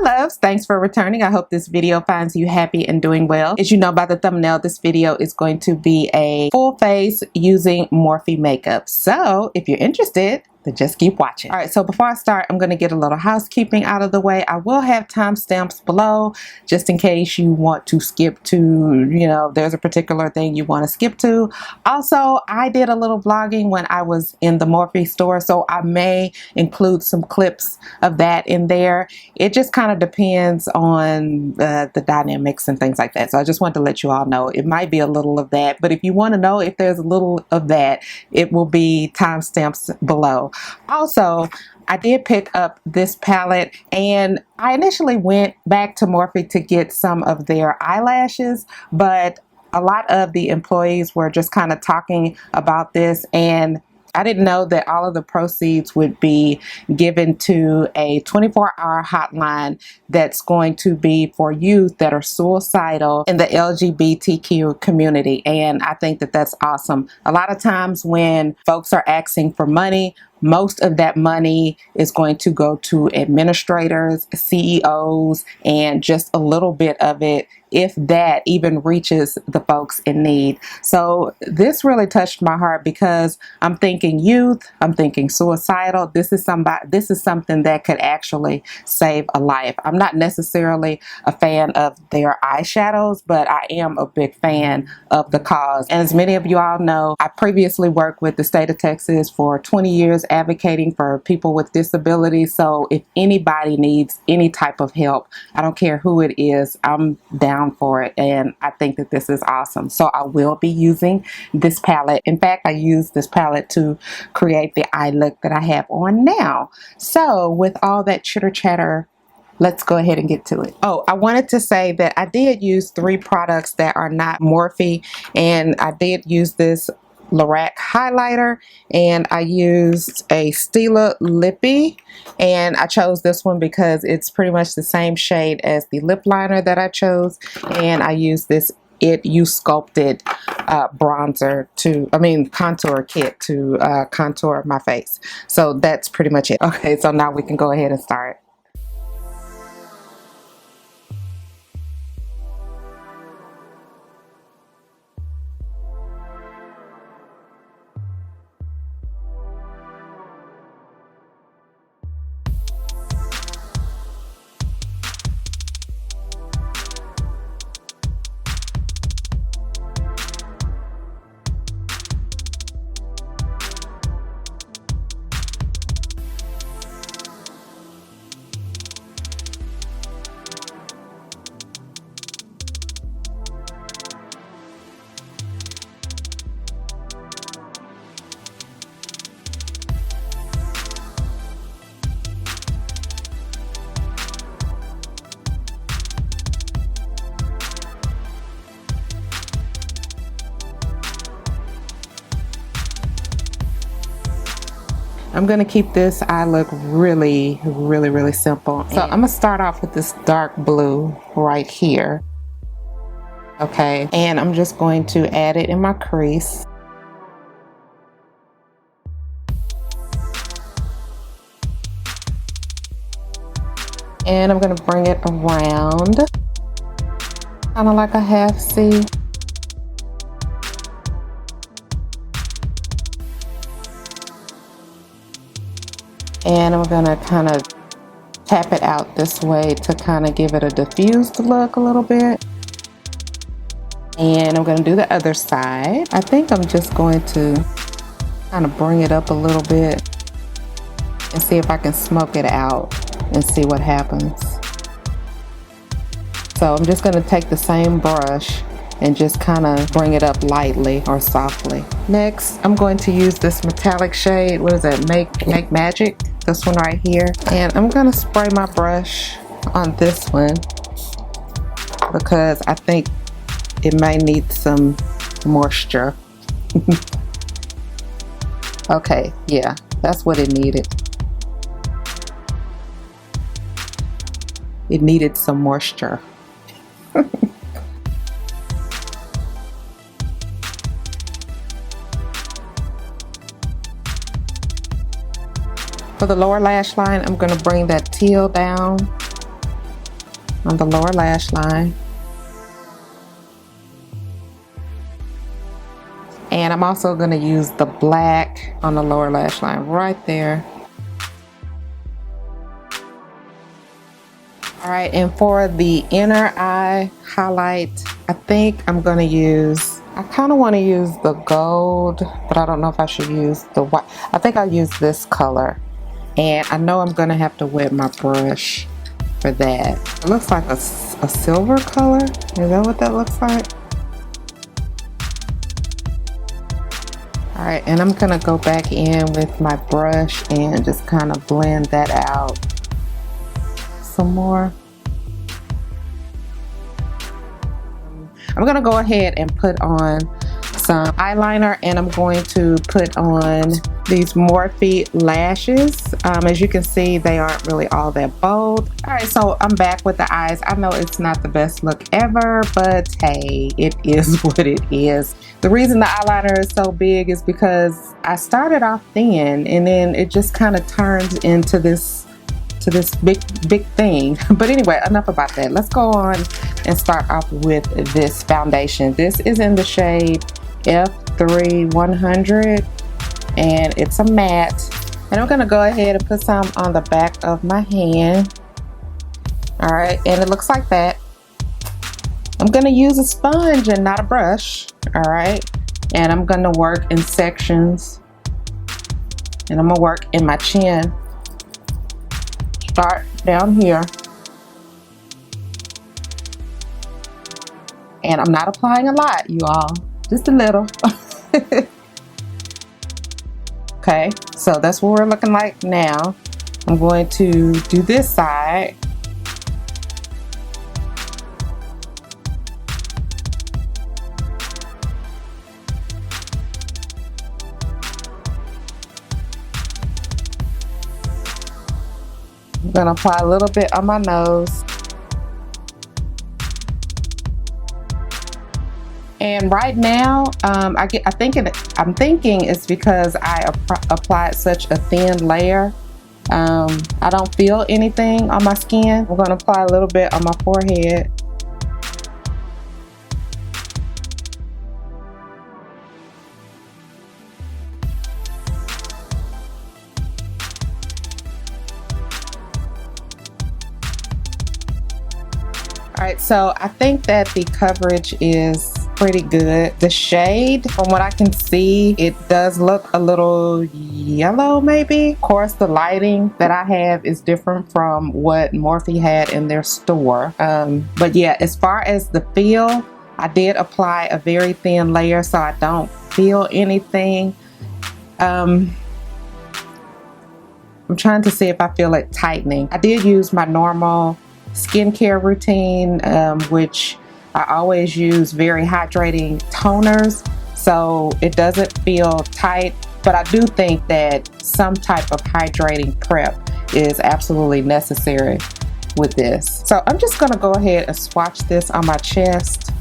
loves, thanks for returning. I hope this video finds you happy and doing well. As you know by the thumbnail, this video is going to be a full face using Morphe Makeup. So if you're interested, then just keep watching. All right, so before I start, I'm going to get a little housekeeping out of the way. I will have timestamps below just in case you want to skip to, you know, there's a particular thing you want to skip to. Also, I did a little vlogging when I was in the Morphe store, so I may include some clips of that in there. It just kind of depends on the dynamics and things like that. So I just wanted to let you all know it might be a little of that, but if you want to know if there's a little of that, it will be timestamps below. Also, I did pick up this palette, and I initially went back to Morphe to get some of their eyelashes, but a lot of the employees were just kind of talking about this, and I didn't know that all of the proceeds would be given to a 24-hour hotline that's going to be for youth that are suicidal in the LGBTQ community. And I think that that's awesome. A lot of times when folks are asking for money, most of that money is going to go to administrators, CEOs, and just a little bit of it, if that, even reaches the folks in need. So this really touched my heart because I'm thinking youth, I'm thinking suicidal. This is something that could actually save a life. I'm not necessarily a fan of their eyeshadows, but I am a big fan of the cause. And as many of you all know, I previously worked with the state of Texas for 20 years advocating for people with disabilities. So if anybody needs any type of help, I don't care who it is, I'm down for it. And I think that this is awesome. So I will be using this palette. In fact, I used this palette to create the eye look that I have on now. So with all that chitter chatter, let's go ahead and get to it. Oh, I wanted to say that I did use 3 products that are not Morphe, and I did use this Lorac highlighter, and I used a Stila Lippy, and I chose this one because it's pretty much the same shade as the lip liner that I chose, and I used this You Sculpted bronzer contour kit to contour my face. So that's pretty much it. Okay, so now we can go ahead and start. I'm going to keep this eye look really simple. So I'm going to start off with this dark blue right here. Okay, and I'm just going to add it in my crease. And I'm going to bring it around, kind of like a half C. And I'm going to kind of tap it out this way to kind of give it a diffused look a little bit. And I'm going to do the other side. I think I'm just going to kind of bring it up a little bit and see if I can smoke it out and see what happens. So I'm just going to take the same brush and just kind of bring it up lightly or softly. Next, I'm going to use this metallic shade. What is that? Make Magic. This one right here. And I'm going to spray my brush on this one because I think it may need some moisture. Okay, yeah, that's what it needed. It needed some moisture. For the lower lash line, I'm going to bring that teal down on the lower lash line. And I'm also going to use the black on the lower lash line right there. Alright, and for the inner eye highlight, I think I'm going to use, I kind of want to use the gold, but I don't know if I should use the white. I think I'll use this color. And I know I'm going to have to wet my brush for that. It looks like a silver color. Is that what that looks like? Alright, and I'm going to go back in with my brush and just kind of blend that out some more. I'm going to go ahead and put on some eyeliner, and I'm going to put on these Morphe lashes. As you can see, they aren't really all that bold. Alright, so I'm back with the eyes. I know it's not the best look ever, but hey, it is what it is. The reason the eyeliner is so big is because I started off thin, and then it just kind of turns into this big thing. But anyway, enough about that. Let's go on and start off with this foundation. This is in the shade F3 100, and it's a matte. And I'm gonna go ahead and put some on the back of my hand. All right, and it looks like that. I'm gonna use a sponge and not a brush. All right, and I'm gonna work in sections, and I'm gonna work in my chin. Start down here, and I'm not applying a lot, you all, just a little. Okay, so that's what we're looking like now. I'm going to do this side. I'm gonna apply a little bit on my nose. And right now, I'm thinking it's because I applied such a thin layer. I don't feel anything on my skin. I'm gonna apply a little bit on my forehead. Alright, so I think that the coverage is pretty good. The shade, from what I can see, it does look a little yellow maybe. Of course, the lighting that I have is different from what Morphe had in their store. But yeah, as far as the feel, I did apply a very thin layer, so I don't feel anything. I'm trying to see if I feel it tightening. I did use my normal skincare routine, which I always use very hydrating toners, so it doesn't feel tight, but I do think that some type of hydrating prep is absolutely necessary with this. So I'm just gonna go ahead and swatch this on my chest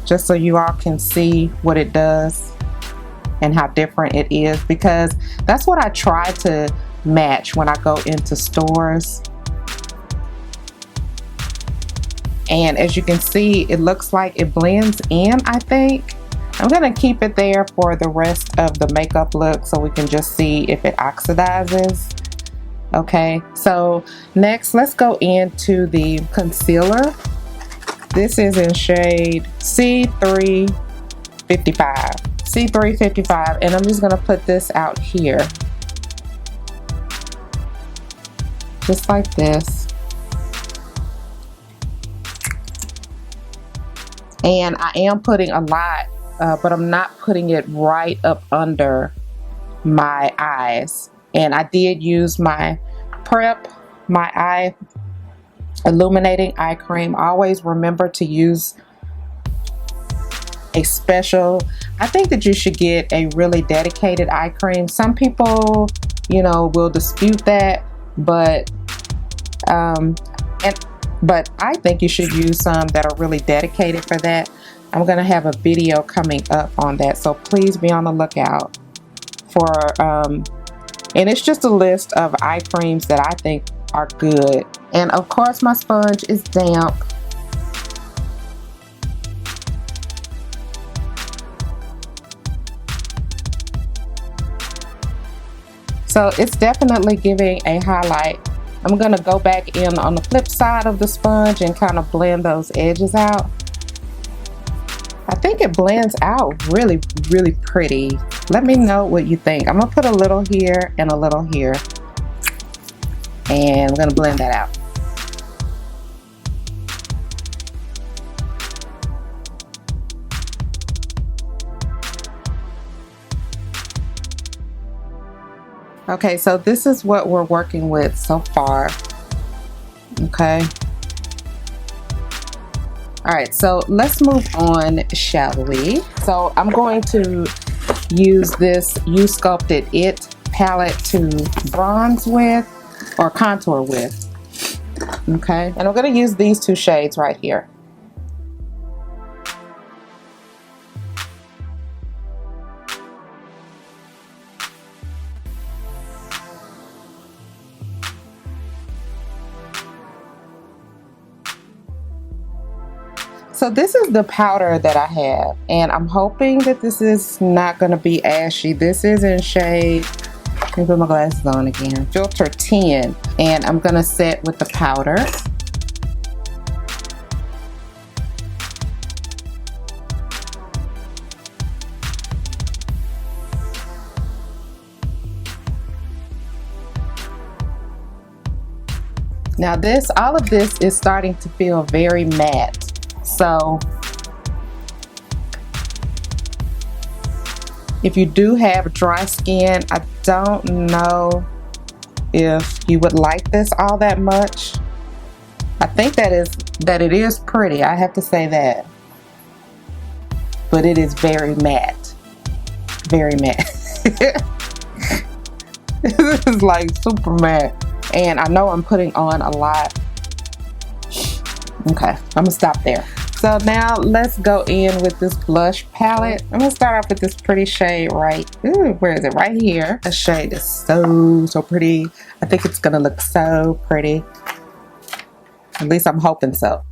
just so you all can see what it does and how different it is, because that's what I try to match when I go into stores. And as you can see, it looks like it blends in, I think. I'm gonna keep it there for the rest of the makeup look so we can just see if it oxidizes. Okay, so next let's go into the concealer. This is in shade C355. C355, and I'm just gonna put this out here. Just like this. And I am putting a lot, but I'm not putting it right up under my eyes. And I did use my Prep, my eye illuminating eye cream. Always remember to use a special. I think that you should get a really dedicated eye cream. Some people, you know, will dispute that, but but I think you should use some that are really dedicated for that. I'm gonna have a video coming up on that, so please be on the lookout for and it's just a list of eye creams that I think are good. And of course my sponge is damp. So it's definitely giving a highlight. I'm gonna go back in on the flip side of the sponge and kind of blend those edges out. I think it blends out really, really pretty. Let me know what you think. I'm gonna put a little here and a little here. And I'm gonna blend that out. Okay, so this is what we're working with so far. Okay. All right, so let's move on, shall we? So I'm going to use this You Sculpted It palette to bronze with or contour with. Okay, and I'm going to use these two shades right here. So this is the powder that I have, and I'm hoping that this is not going to be ashy. This is in shade, let me put my glasses on again, Filt'r 10, and I'm going to set with the powder. Now all of this is starting to feel very matte. So if you do have dry skin, I don't know if you would like this all that much. I think that it is pretty, I have to say that. But it is very matte. Very matte. This is like super matte. And I know I'm putting on a lot. Okay, I'm gonna stop there. So now let's go in with this blush palette. I'm gonna start off with this pretty shade where is it? Right here. The shade is so pretty. I think it's gonna look so pretty. At least I'm hoping so.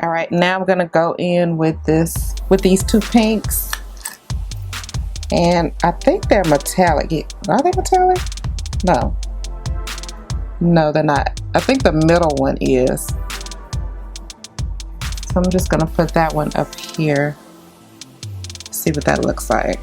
All right, now I'm gonna go in with these two pinks. And I think they're metallic. Are they metallic? No. No, they're not. I think the middle one is. So I'm just gonna put that one up here. See what that looks like.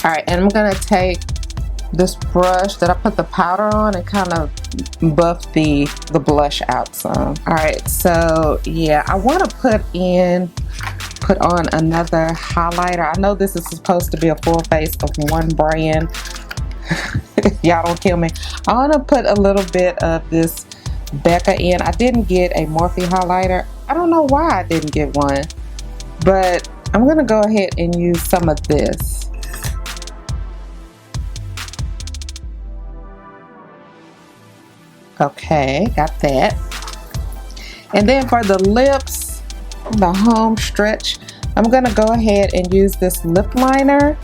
All right, and I'm gonna take this brush that I put the powder on and kind of buff the blush out some. All right, so yeah, I want to put on another highlighter. I know this is supposed to be a full face of one brand. Y'all don't kill me. I want to put a little bit of this Becca in. I didn't get a Morphe highlighter. I don't know why I didn't get one, but I'm gonna go ahead and use some of this. Okay, got that. And then for the lips, the home stretch, I'm gonna go ahead and use this lip liner.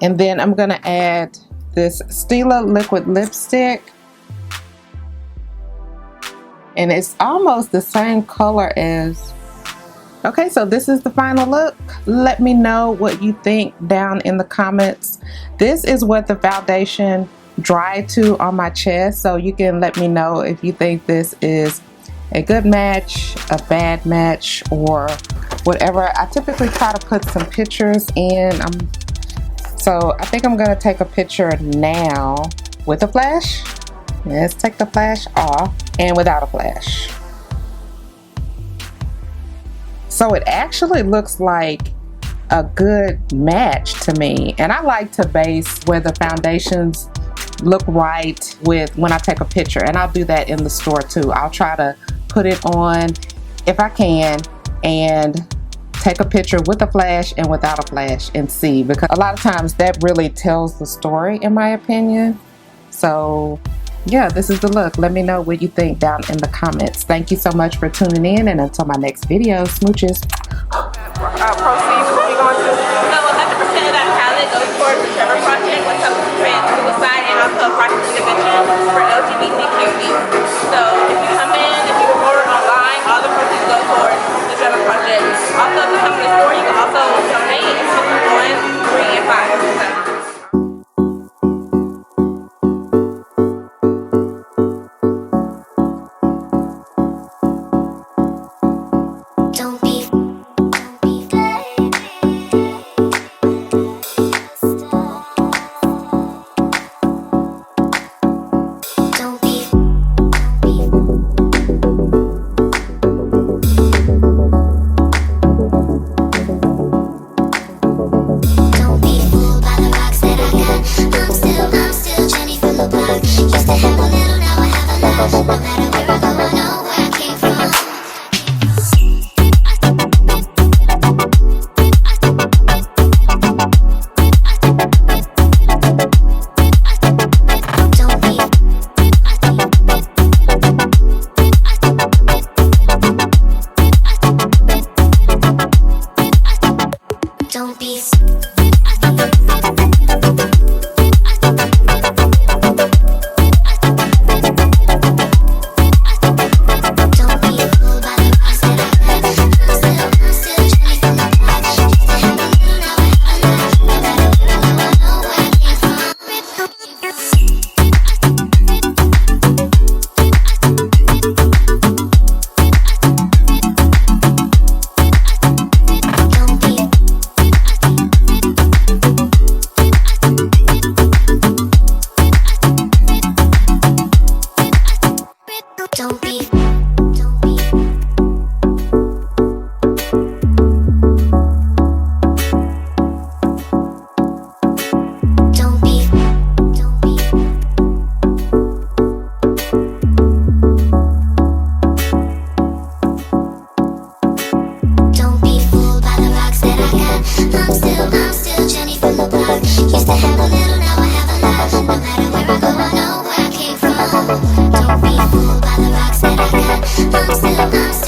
And then I'm gonna add this Stila liquid lipstick. And it's almost the same color as. Okay, so this is the final look. Let me know what you think down in the comments. This is what the foundation dried to on my chest, so you can let me know if you think this is a good match, a bad match, or whatever. I typically try to put some pictures in. So I think I'm gonna take a picture now with a flash. Let's take the flash off and without a flash. So it actually looks like a good match to me. And I like to base where the foundations look right with when I take a picture. And I'll do that in the store too. I'll try to put it on if I can and take a picture with a flash and without a flash and see, because a lot of times that really tells the story in my opinion. So yeah, this is the look. Let me know what you think down in the comments. Thank you so much for tuning in, and until my next video, smooches. Proceeds will be going to? So 100% of that palette goes towards whichever project when it comes to trans suicide and also project intervention for LGBTQ youth. So if you come in, if you order online, all the proceeds go towards the general project. Also, if you come to the store, you can also donate in 1, 3, and 5%. I'm still